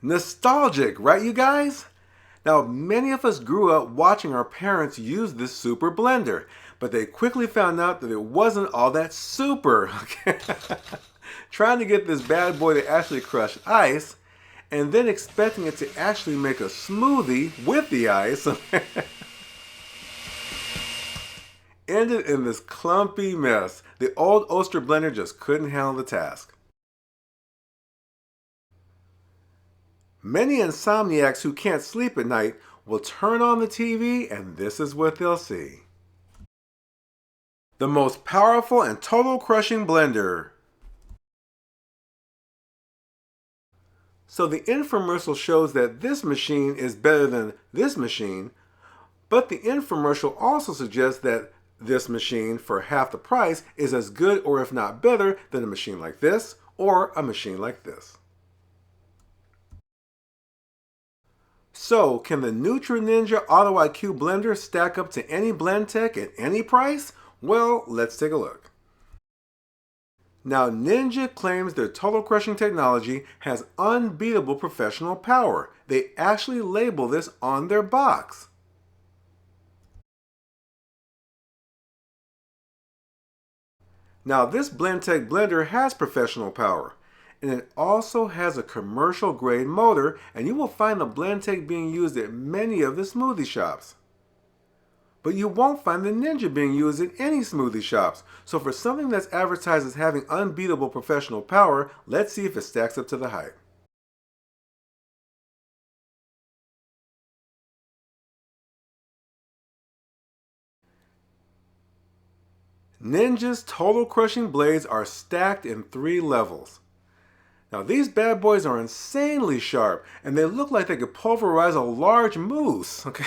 Nostalgic, right you guys? Now, many of us grew up watching our parents use this super blender, but they quickly found out that it wasn't all that super. Okay? Trying to get this bad boy to actually crush ice, and then expecting it to actually make a smoothie with the ice ended in this clumpy mess. The old Oster blender just couldn't handle the task. Many insomniacs who can't sleep at night will turn on the TV and this is what they'll see. The most powerful and total crushing blender. So the infomercial shows that this machine is better than this machine, but the infomercial also suggests that this machine for half the price is as good or if not better than a machine like this or a machine like this. So, can the NUTRI Ninja Auto IQ blender stack up to any BLENDTEC at any price? Well, let's take a look. Now, Ninja claims their total crushing technology has unbeatable professional power. They actually label this on their box. Now, this BLENDTEC blender has professional power, and it also has a commercial grade motor, and you will find the BLENDTEC being used at many of the smoothie shops. But you won't find the Ninja being used at any smoothie shops. So for something that's advertised as having unbeatable professional power, let's see if it stacks up to the hype. Ninja's total crushing blades are stacked in 3 levels. Now these bad boys are insanely sharp and they look like they could pulverize a large moose. Okay?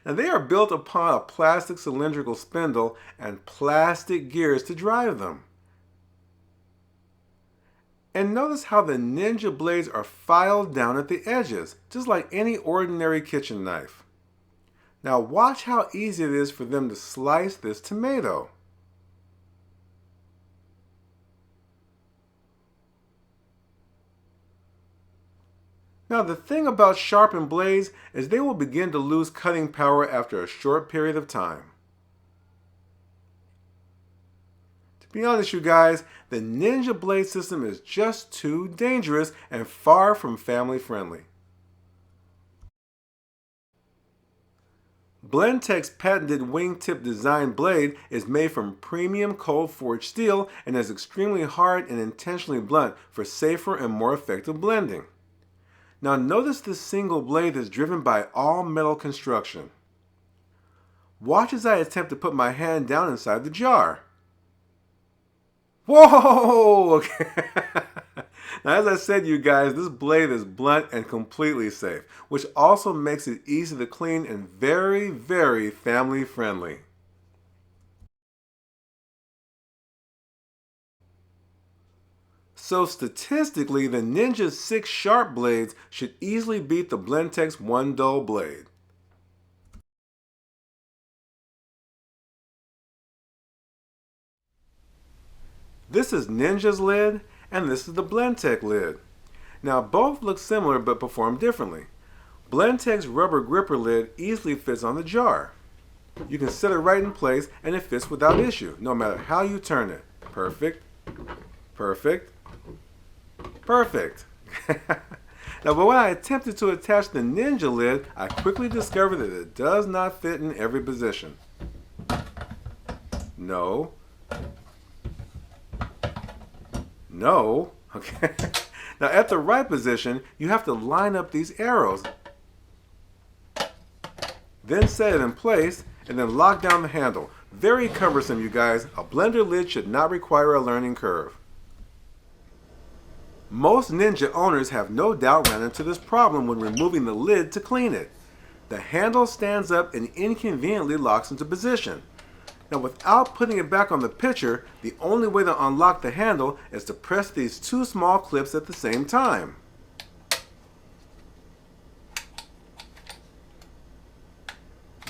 Now they are built upon a plastic cylindrical spindle and plastic gears to drive them. And notice how the Ninja blades are filed down at the edges, just like any ordinary kitchen knife. Now watch how easy it is for them to slice this tomato. Now the thing about sharpened blades is they will begin to lose cutting power after a short period of time. To be honest you guys, the Ninja blade system is just too dangerous and far from family friendly. BLENDTEC'S patented wingtip design blade is made from premium cold forged steel and is extremely hard and intentionally blunt for safer and more effective blending. Now notice this single blade is driven by all metal construction. Watch as I attempt to put my hand down inside the jar. Whoa! Okay. Now as I said you guys, this blade is blunt and completely safe, which also makes it easy to clean and very, very family friendly. So statistically, the Ninja's 6 sharp blades should easily beat the BLENDTEC'S 1 dull blade. This is Ninja's lid, and this is the BLENDTEC lid. Now both look similar but perform differently. BLENDTEC'S rubber gripper lid easily fits on the jar. You can set it right in place and it fits without issue, no matter how you turn it. Perfect, perfect, perfect. Now, but when I attempted to attach the Ninja lid, I quickly discovered that it does not fit in every position. No. No. Okay. Now, at the right position, you have to line up these arrows. Then set it in place, and then lock down the handle. Very cumbersome, you guys. A blender lid should not require a learning curve. Most Ninja owners have no doubt ran into this problem when removing the lid to clean it. The handle stands up and inconveniently locks into position. Now without putting it back on the pitcher, the only way to unlock the handle is to press these 2 small clips at the same time.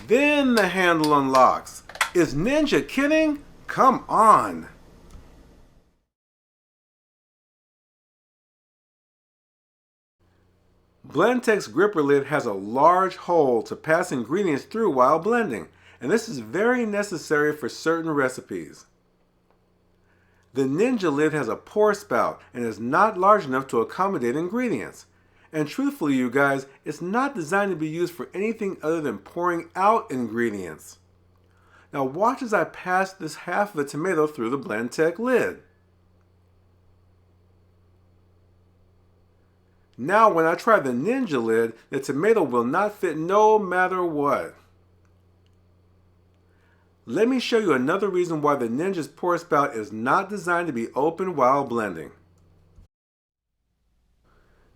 Then the handle unlocks. Is Ninja kidding? Come on! BLENDTEC'S gripper lid has a large hole to pass ingredients through while blending, and this is very necessary for certain recipes. The Ninja lid has a pour spout and is not large enough to accommodate ingredients. And truthfully, you guys, it's not designed to be used for anything other than pouring out ingredients. Now watch as I pass this half of a tomato through the BLENDTEC lid. Now when I try the Ninja lid, the tomato will not fit no matter what. Let me show you another reason why the Ninja's pour spout is not designed to be open while blending.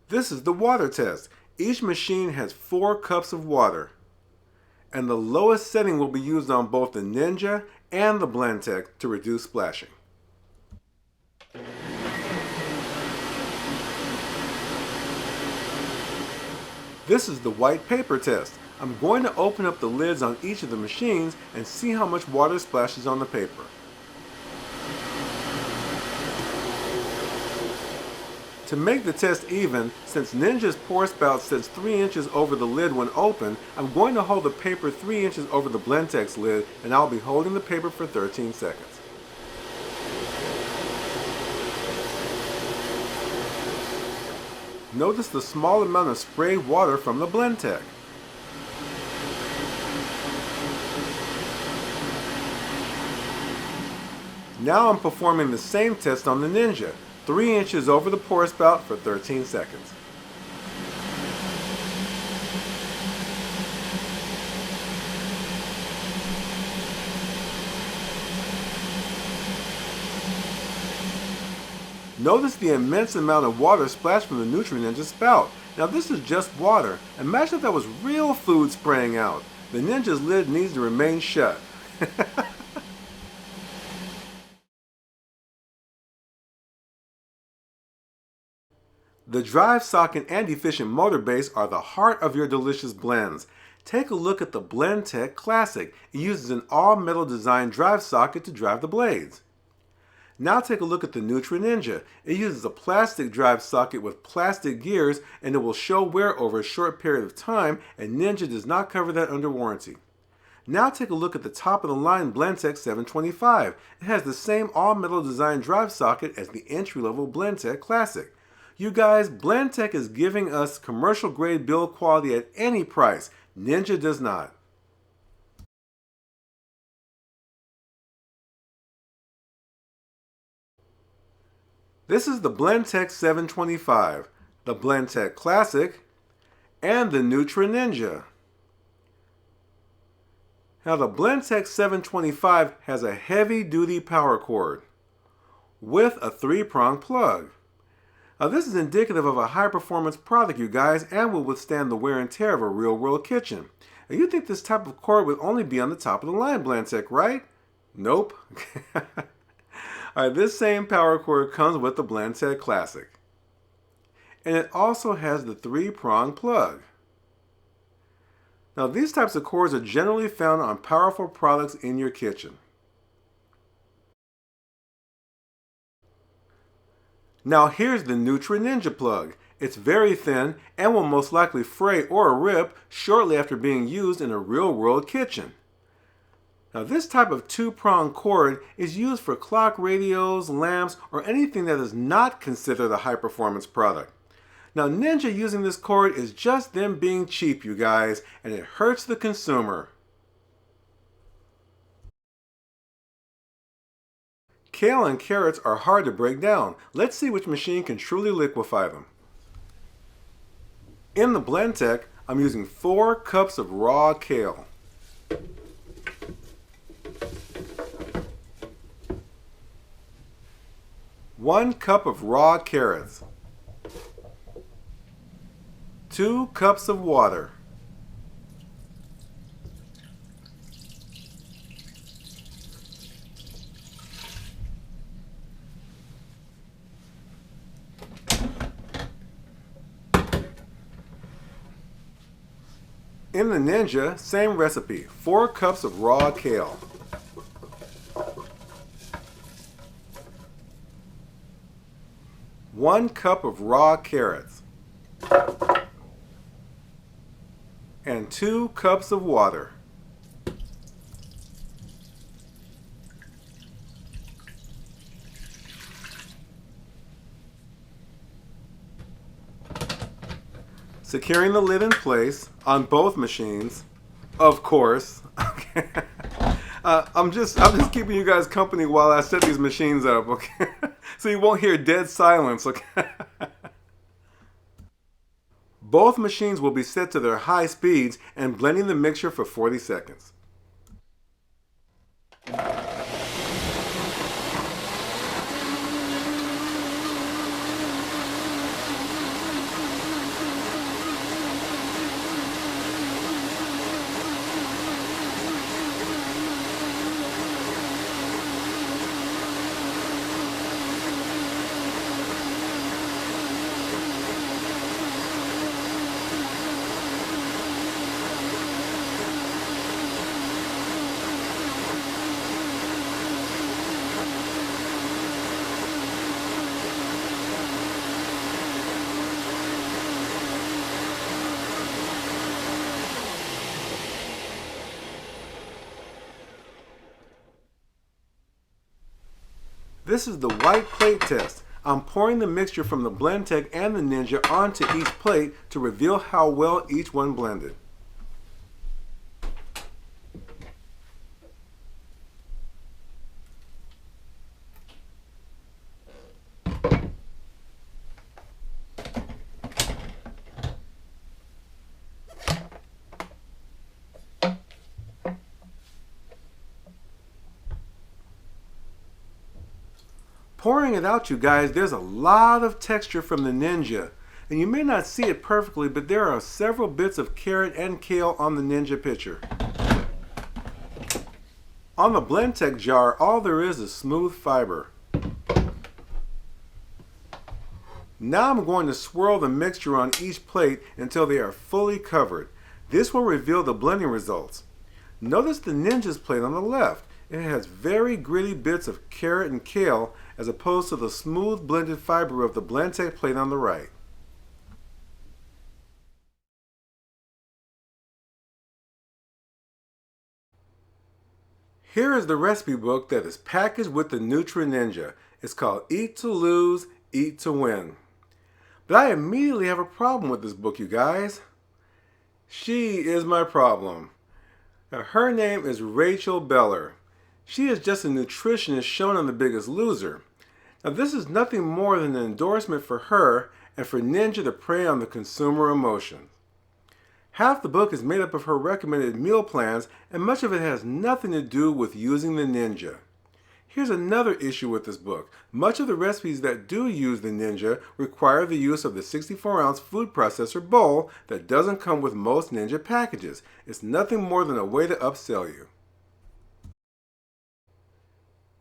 This is the water test. Each machine has 4 cups of water, and the lowest setting will be used on both the Ninja and the BLENDTEC to reduce splashing. This is the white paper test. I'm going to open up the lids on each of the machines and see how much water splashes on the paper. To make the test even, since Ninja's pour spout sits 3 inches over the lid when open, I'm going to hold the paper 3 inches over the BLENDTEC'S lid, and I'll be holding the paper for 13 seconds. Notice the small amount of sprayed water from the BLENDTEC. Now I'm performing the same test on the Ninja, 3 inches over the pour spout for 13 seconds. Notice the immense amount of water splashed from the NUTRI Ninja spout. Now this is just water. Imagine if that was real food spraying out. The Ninja's lid needs to remain shut. The drive socket and efficient motor base are the heart of your delicious blends. Take a look at the BLENDTEC Classic. It uses an all-metal design drive socket to drive the blades. Now take a look at the NUTRI Ninja. It uses a plastic drive socket with plastic gears, and it will show wear over a short period of time, and Ninja does not cover that under warranty. Now take a look at the top of the line BLENDTEC 725. It has the same all-metal design drive socket as the entry-level BLENDTEC Classic. You guys, BLENDTEC is giving us commercial grade build quality at any price. Ninja does not. This is the BLENDTEC 725, the BLENDTEC Classic, and the NUTRI Ninja. Now the BLENDTEC 725 has a heavy-duty power cord with a 3-prong plug. Now this is indicative of a high-performance product, you guys, and will withstand the wear and tear of a real-world kitchen. Now you think this type of cord would only be on the top of the line BLENDTEC, right? Nope. Alright, this same power cord comes with the BLENDTEC Classic. And it also has the 3-prong plug. Now these types of cords are generally found on powerful products in your kitchen. Now here's the NUTRI Ninja plug. It's very thin and will most likely fray or rip shortly after being used in a real-world kitchen. Now this type of 2-prong cord is used for clock radios, lamps, or anything that is not considered a high-performance product. Now Ninja using this cord is just them being cheap, you guys, and it hurts the consumer. Kale and carrots are hard to break down. Let's see which machine can truly liquefy them. In the BLENDTEC, I'm using 4 cups of raw kale. One cup of raw carrots. 2 cups of water. In the Ninja, same recipe, 4 cups of raw kale. 1 cup of raw carrots. and 2 cups of water. Securing the lid in place on both machines, of course. Okay. I'm just keeping you guys company while I set these machines up, okay? So you won't hear dead silence, okay? Both machines will be set to their high speeds and blending the mixture for 40 seconds. This is the white plate test. I'm pouring the mixture from the BLENDTEC and the Ninja onto each plate to reveal how well each one blended. Pouring it out, you guys, there's a lot of texture from the Ninja. And you may not see it perfectly, but there are several bits of carrot and kale on the Ninja pitcher. On the BLENDTEC jar, all there is smooth fiber. Now I'm going to swirl the mixture on each plate until they are fully covered. This will reveal the blending results. Notice the Ninja's plate on the left. It has very gritty bits of carrot and kale as opposed to the smooth blended fiber of the BLENDTEC plate on the right. Here is the recipe book that is packaged with the NUTRI Ninja. It's called Eat to Lose, Eat to Win. But I immediately have a problem with this book, you guys. She is my problem. Now, her name is Rachel Beller. She is just a nutritionist shown on The Biggest Loser. Now, this is nothing more than an endorsement for her and for Ninja to prey on the consumer emotion. Half the book is made up of her recommended meal plans, and much of it has nothing to do with using the Ninja. Here's another issue with this book. Much of the recipes that do use the Ninja require the use of the 64-ounce food processor bowl that doesn't come with most Ninja packages. It's nothing more than a way to upsell you.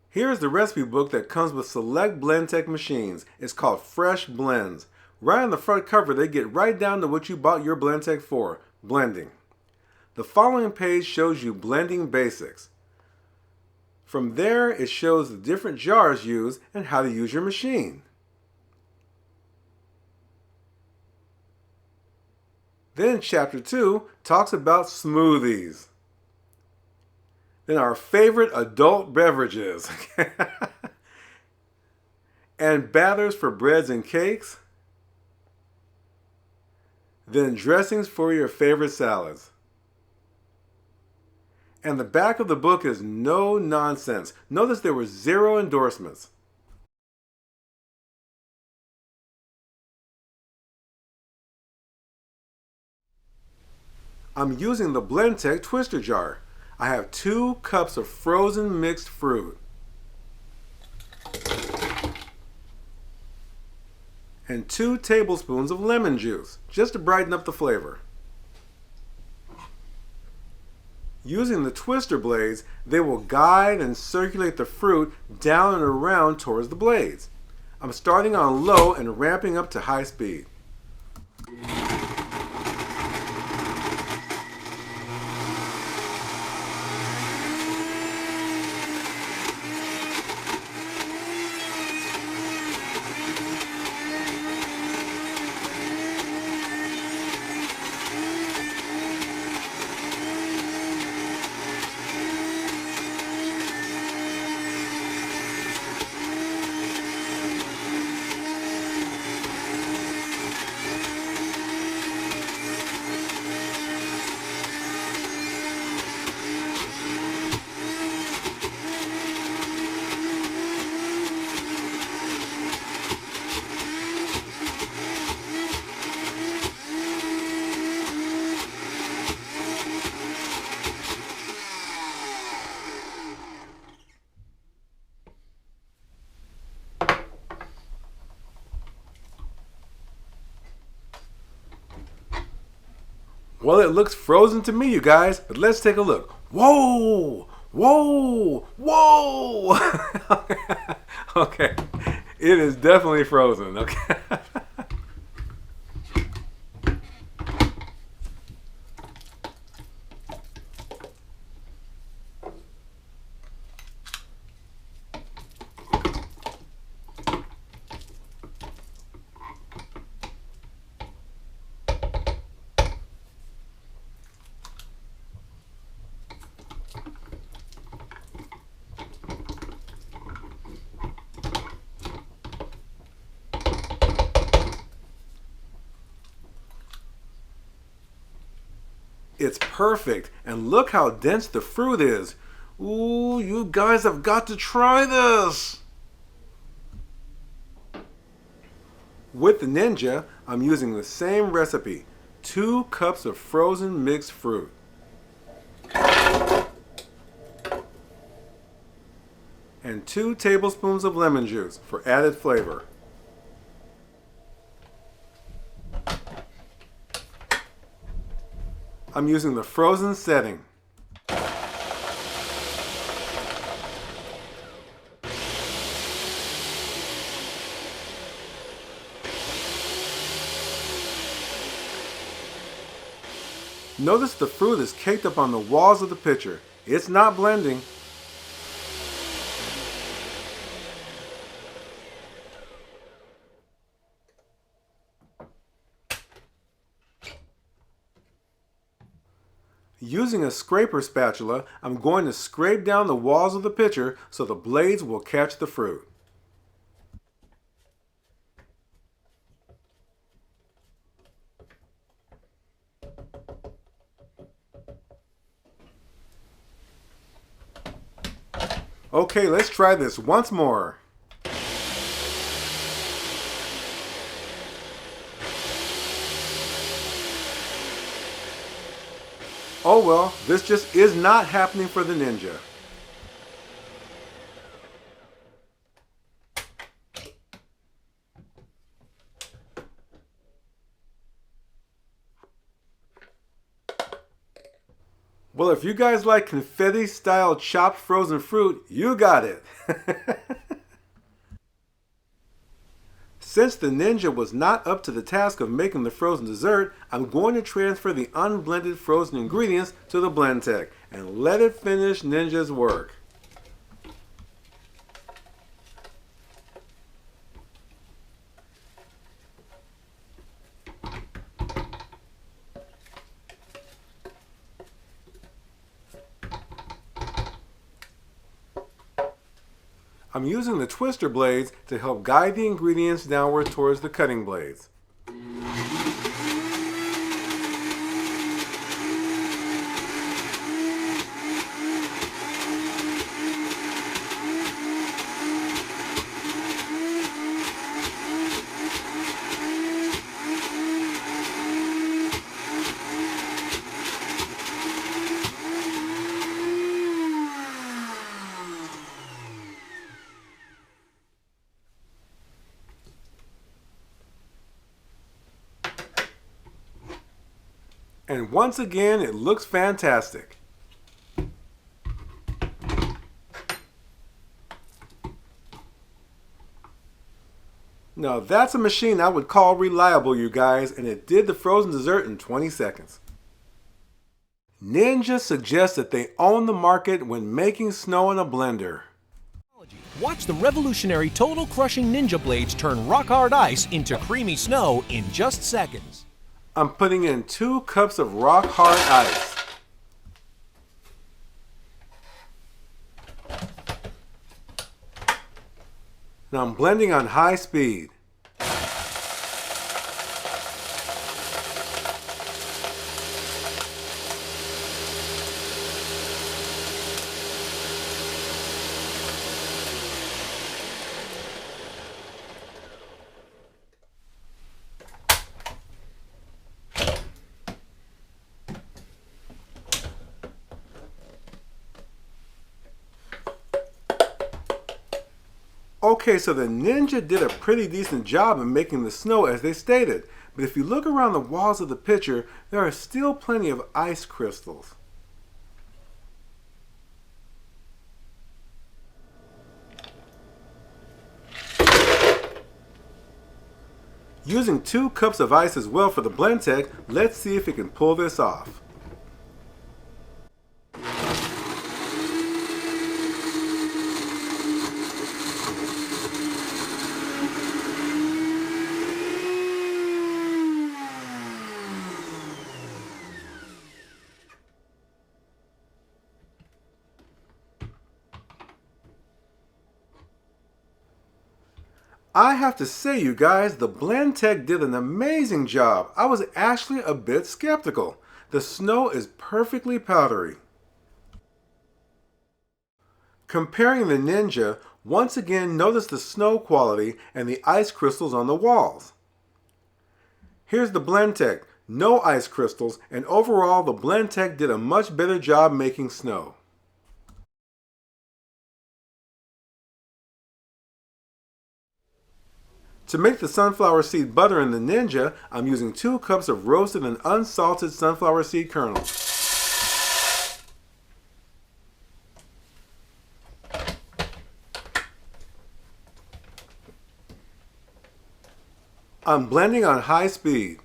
Here is the recipe book that comes with select BLENDTEC machines. It's called Fresh Blends. Right on the front cover, they get right down to what you bought your BLENDTEC for, blending. The following page shows you blending basics. From there, it shows the different jars used and how to use your machine. Then Chapter 2 talks about smoothies. Then our favorite adult beverages. And batters for breads and cakes. Then dressings for your favorite salads. And the back of the book is no nonsense. Notice there were 0 endorsements. I'm using the BLENDTEC twister jar. I have 2 cups of frozen mixed fruit and 2 tablespoons of lemon juice, just to brighten up the flavor. Using the twister blades, they will guide and circulate the fruit down and around towards the blades. I'm starting on low and ramping up to high speed. Well, it looks frozen to me, you guys, but let's take a look. Whoa! Whoa! Whoa! Okay, it is definitely frozen, okay? It's perfect, and look how dense the fruit is. Ooh, you guys have got to try this! With the Ninja, I'm using the same recipe. 2 cups of frozen mixed fruit. And 2 tablespoons of lemon juice for added flavor. I'm using the frozen setting. Notice the fruit is caked up on the walls of the pitcher. It's not blending. Using a scraper spatula, I'm going to scrape down the walls of the pitcher so the blades will catch the fruit. Okay, let's try this once more. Oh well, this just is not happening for the Ninja. Well, if you guys like confetti-style chopped frozen fruit, you got it. Since the Ninja was not up to the task of making the frozen dessert, I'm going to transfer the unblended frozen ingredients to the BLENDTEC and let it finish Ninja's work. I'm using the twister blades to help guide the ingredients downward towards the cutting blades. And once again, it looks fantastic. Now that's a machine I would call reliable, you guys, and it did the frozen dessert in 20 seconds. Ninja suggests that they own the market when making snow in a blender. Watch the revolutionary total crushing Ninja blades turn rock-hard ice into creamy snow in just seconds. I'm putting in 2 cups of rock-hard ice. Now I'm blending on high speed. Okay, so the Ninja did a pretty decent job in making the snow as they stated, but if you look around the walls of the pitcher, there are still plenty of ice crystals. Using 2 cups of ice as well for the BLENDTEC, let's see if it can pull this off. I have to say, you guys, the BLENDTEC did an amazing job. I was actually a bit skeptical. The snow is perfectly powdery. Comparing the Ninja, once again notice the snow quality and the ice crystals on the walls. Here's the BLENDTEC, no ice crystals, and overall the BLENDTEC did a much better job making snow. To make the sunflower seed butter in the Ninja, I'm using 2 cups of roasted and unsalted sunflower seed kernels. I'm blending on high speed.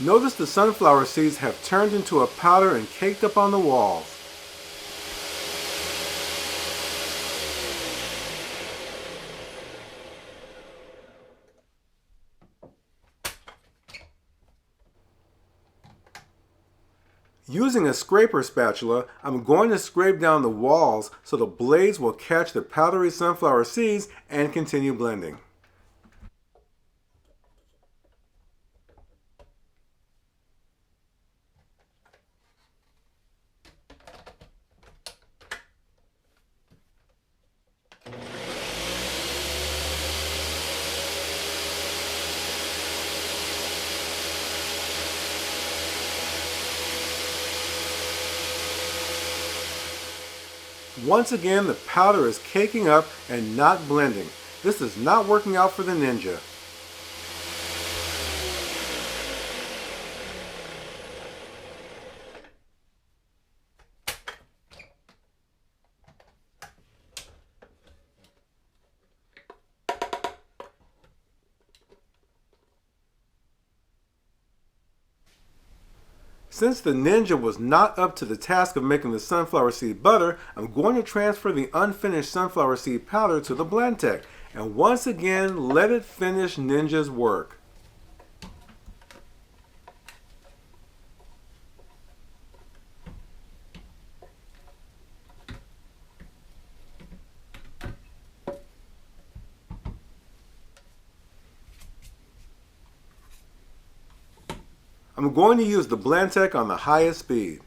Notice the sunflower seeds have turned into a powder and caked up on the walls. Using a scraper spatula, I'm going to scrape down the walls so the blades will catch the powdery sunflower seeds and continue blending. Once again, the powder is caking up and not blending. This is not working out for the Ninja. Since the Ninja was not up to the task of making the sunflower seed butter, I'm going to transfer the unfinished sunflower seed powder to the BLENDTEC and once again let it finish Ninja's work. I'm going to use the BLENDTEC on the highest speed.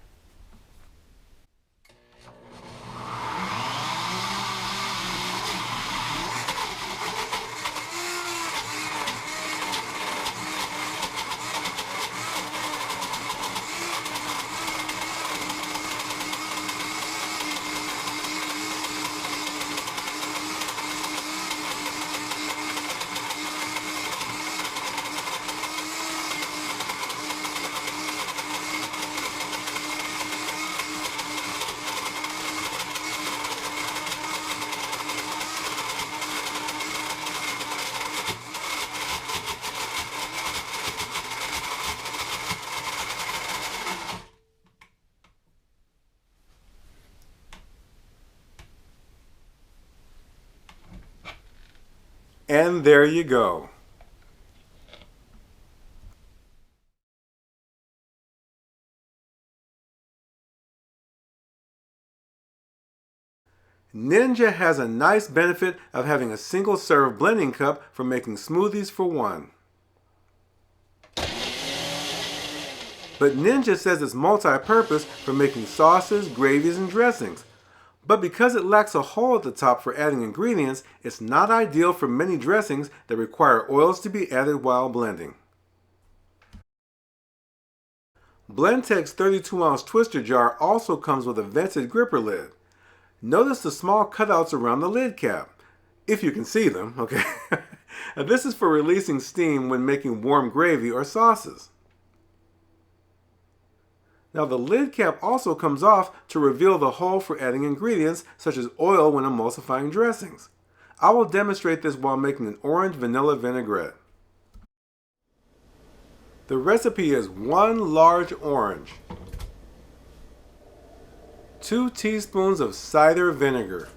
And there you go. Ninja has a nice benefit of having a single serve blending cup for making smoothies for one. But Ninja says it's multi-purpose for making sauces, gravies, and dressings. But because it lacks a hole at the top for adding ingredients, it's not ideal for many dressings that require oils to be added while blending. BLENDTEC'S 32-ounce twister jar also comes with a vented gripper lid. Notice the small cutouts around the lid cap, if you can see them, okay? This is for releasing steam when making warm gravy or sauces. Now the lid cap also comes off to reveal the hole for adding ingredients such as oil when emulsifying dressings. I will demonstrate this while making an orange vanilla vinaigrette. The recipe is 1 large orange, 2 teaspoons of cider vinegar,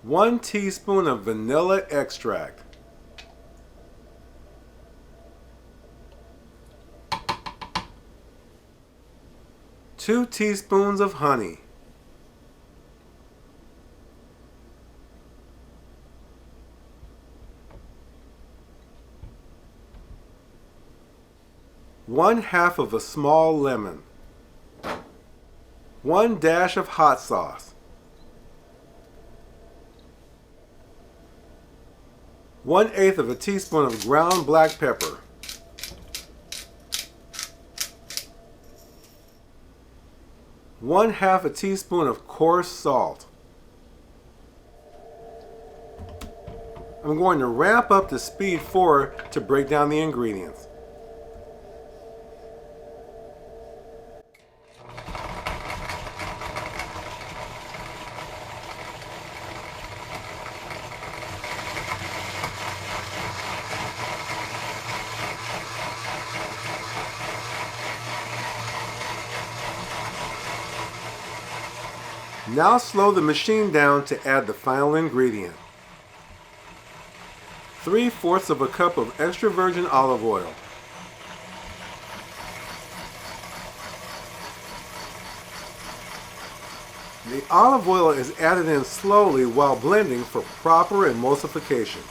1 teaspoon of vanilla extract, 2 teaspoons of honey, 1/2 of a small lemon, 1 dash of hot sauce, 1/8 of a teaspoon of ground black pepper, 1/2 a teaspoon of coarse salt. I'm going to ramp up to speed 4 to break down the ingredients. Now slow the machine down to add the final ingredient. 3/4 of a cup of extra virgin olive oil. The olive oil is added in slowly while blending for proper emulsification.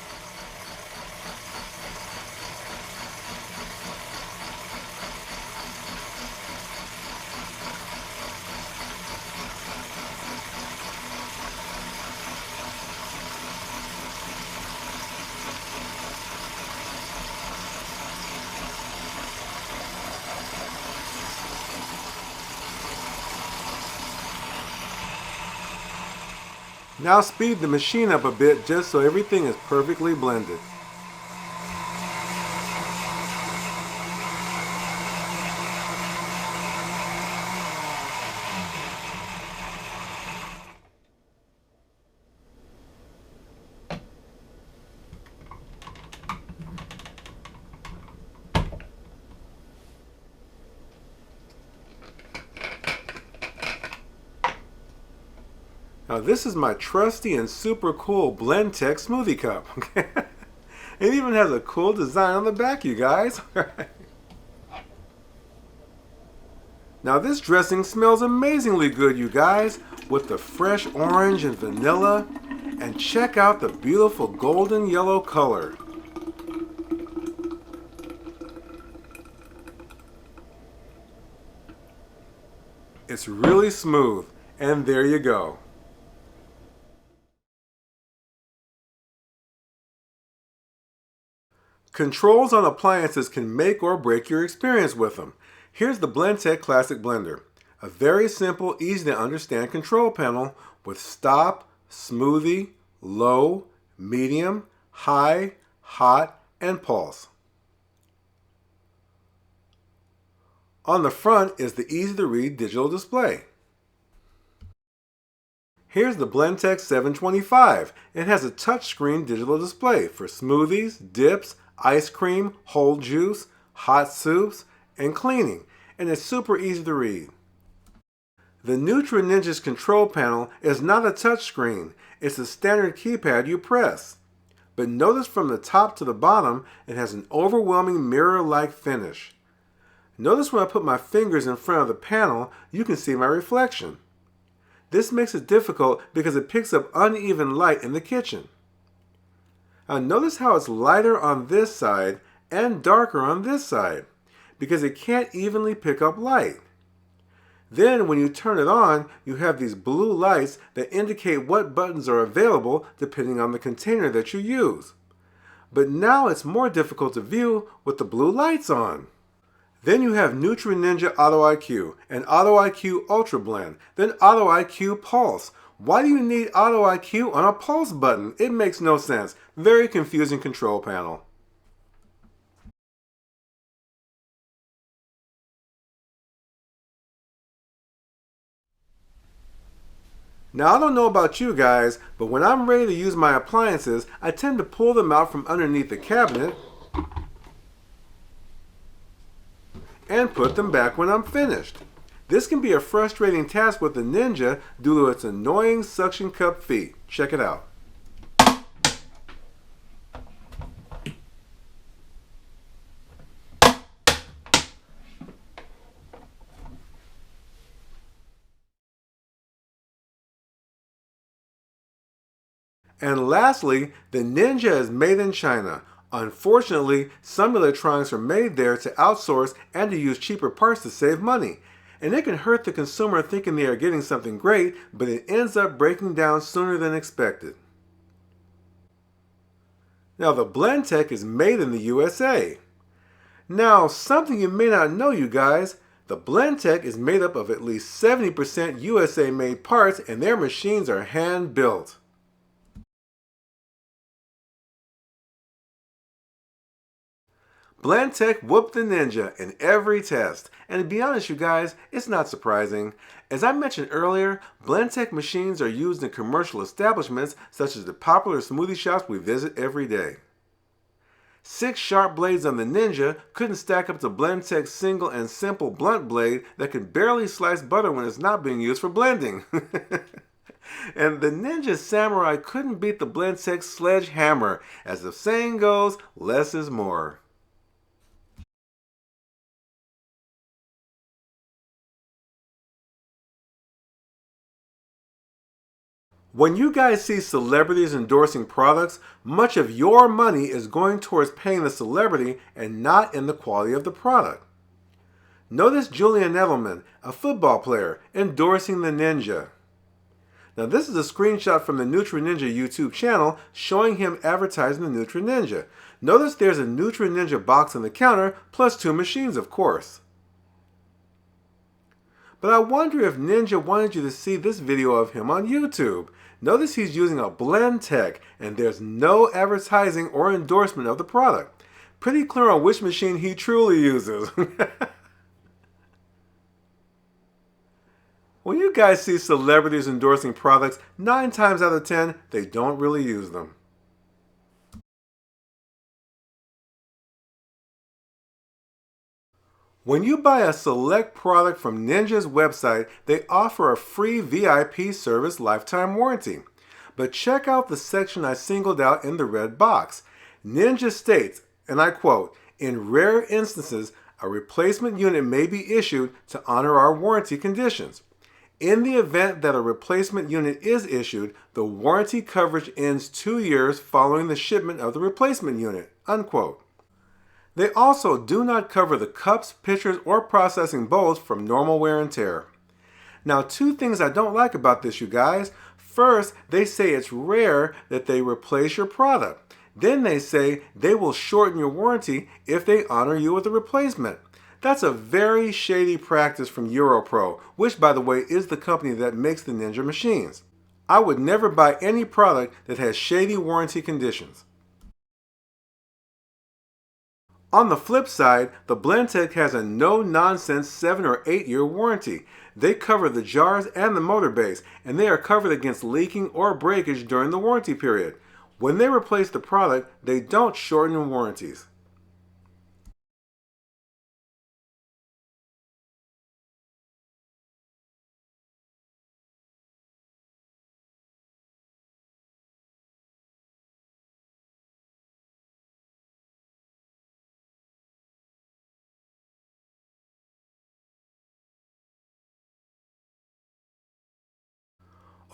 Now speed the machine up a bit just so everything is perfectly blended. Now this is my trusty and super cool BLENDTEC'S smoothie cup. It even has a cool design on the back, you guys. Now this dressing smells amazingly good, you guys, with the fresh orange and vanilla. And check out the beautiful golden yellow color. It's really smooth, and there you go. Controls on appliances can make or break your experience with them. Here's the BLENDTEC Classic Blender, a very simple, easy to understand control panel with stop, smoothie, low, medium, high, hot, and pulse. On the front is the easy to read digital display. Here's the BLENDTEC 725. It has a touchscreen digital display for smoothies, dips, ice cream, whole juice, hot soups, and cleaning, and it's super easy to read. The NUTRI Ninja's control panel is not a touchscreen, it's a standard keypad you press. But notice from the top to the bottom, it has an overwhelming mirror-like finish. Notice when I put my fingers in front of the panel, you can see my reflection. This makes it difficult because it picks up uneven light in the kitchen. Now notice how it's lighter on this side and darker on this side because it can't evenly pick up light. Then when you turn it on, you have these blue lights that indicate what buttons are available depending on the container that you use. But now it's more difficult to view with the blue lights on. Then you have NUTRI Ninja Auto IQ and Auto IQ Ultra Blend, then Auto IQ Pulse. Why do you need Auto IQ on a pulse button? It makes no sense. Very confusing control panel. Now I don't know about you guys, but when I'm ready to use my appliances, I tend to pull them out from underneath the cabinet and put them back when I'm finished. This can be a frustrating task with the Ninja due to its annoying suction cup feet. Check it out. And lastly, the Ninja is made in China. Unfortunately, some electronics are made there to outsource and to use cheaper parts to save money. And it can hurt the consumer thinking they are getting something great, but it ends up breaking down sooner than expected. Now the BLENDTEC is made in the USA. Now something you may not know, you guys, the BLENDTEC is made up of at least 70% USA made parts and their machines are hand built. BLENDTEC whooped the Ninja in every test, and to be honest you guys, it's not surprising. As I mentioned earlier, BLENDTEC machines are used in commercial establishments such as the popular smoothie shops we visit every day. 6 sharp blades on the Ninja couldn't stack up to BLENDTEC's single and simple blunt blade that can barely slice butter when it's not being used for blending. And the Ninja Samurai couldn't beat the BLENDTEC sledgehammer. As the saying goes, less is more. When you guys see celebrities endorsing products, much of your money is going towards paying the celebrity and not in the quality of the product. Notice Julian Edelman, a football player, endorsing the Ninja. Now this is a screenshot from the NUTRI Ninja YouTube channel showing him advertising the NUTRI Ninja. Notice there's a NUTRI Ninja box on the counter plus 2 machines, of course. But I wonder if Ninja wanted you to see this video of him on YouTube. Notice he's using a BLENDTEC and there's no advertising or endorsement of the product. Pretty clear on which machine he truly uses. When you guys see celebrities endorsing products, 9 times out of 10, they don't really use them. When you buy a select product from Ninja's website, they offer a free VIP service lifetime warranty. But check out the section I singled out in the red box. Ninja states, and I quote, "In rare instances, a replacement unit may be issued to honor our warranty conditions. In the event that a replacement unit is issued, the warranty coverage ends 2 years following the shipment of the replacement unit," unquote. They also do not cover the cups, pitchers, or processing bowls from normal wear and tear. Now, 2 things I don't like about this, you guys. First, they say it's rare that they replace your product. Then they say they will shorten your warranty if they honor you with a replacement. That's a very shady practice from EuroPro, which by the way is the company that makes the Ninja machines. I would never buy any product that has shady warranty conditions. On the flip side, the BLENDTEC has a no-nonsense 7 or 8 year warranty. They cover the jars and the motor base, and they are covered against leaking or breakage during the warranty period. When they replace the product, they don't shorten warranties.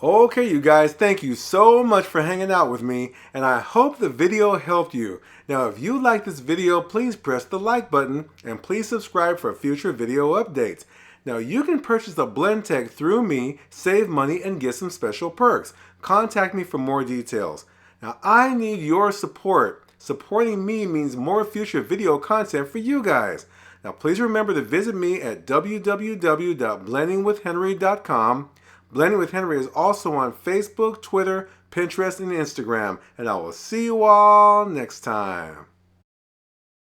Okay, you guys, thank you so much for hanging out with me, and I hope the video helped you. Now, if you like this video, please press the like button, and please subscribe for future video updates. Now, you can purchase a BLENDTEC through me, save money, and get some special perks. Contact me for more details. Now, I need your support. Supporting me means more future video content for you guys. Now, please remember to visit me at www.blendingwithhenry.com. Blending with Henry is also on Facebook, Twitter, Pinterest, and Instagram. And I will see you all next time.